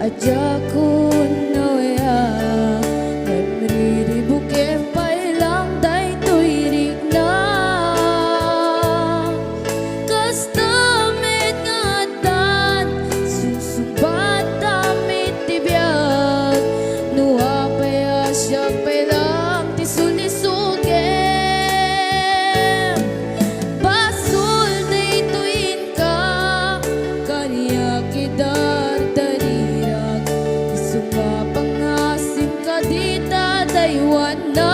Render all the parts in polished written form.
Adya ko noya Nemriri buke pailang day tuirik na Kastamit ngatan Susumbat damit tibiyag Nuha paya siya pailang tisulisugen Basul day tuin ka Kaniya kidar darirak Isunga pangasim ka dita daywan na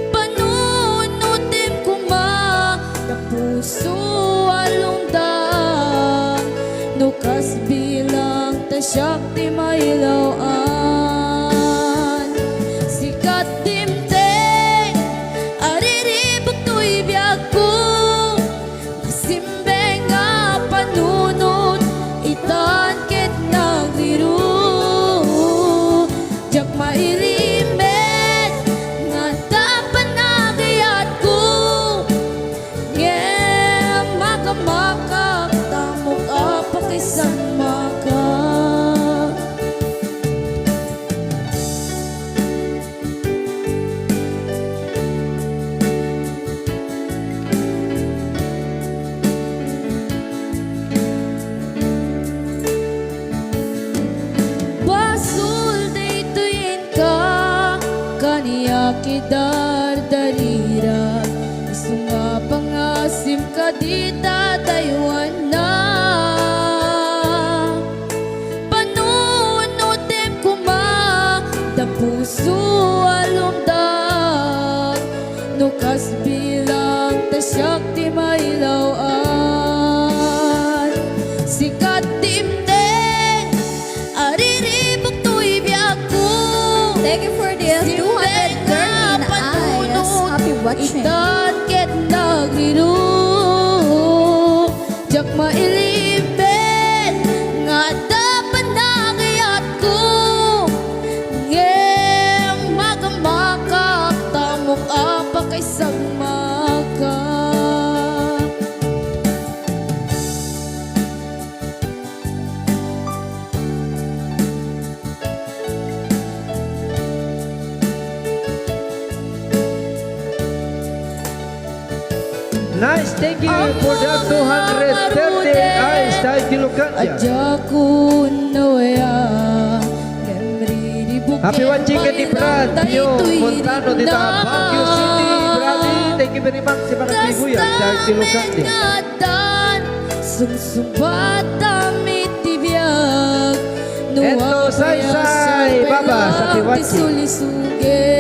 Panunutim kuma na puso alungdang Nukas bilang tasyakti mailawaan Sikat timteng ariribok to'y biyag ko Nasimbeng nga panunod itan ket nagliru Jak mailimet nga dapan nagayat ko Ngem makamakak tamok apakisang maka Basul day tuin ka Kaniya kidar darira Isunga pangasim ka dita daywan na Panunutim kuma da puso alumdag Nukas bilang tasyakti mailawaan Sikat timdeng ariribok to'y biyag ko Thank you for this 213 eyes. Happy watching. Itan ket nagliru Jak mailimet nga dapan nagayat ko Ngem magamakak tamok apakaisang maka Nice, thank you for that 230 eyes tayo kilukan niya. Adya ko noya Nemriri buke Happy watching ka ni Brad, yo, Montano, dito Baguio City, Brady. Thank you very much sa mga kibuyan tayo kilukan niya. Ngatan Sumsumbat damit tibiyag Eto, say, baba, sa tiwatsi. Tisulisugen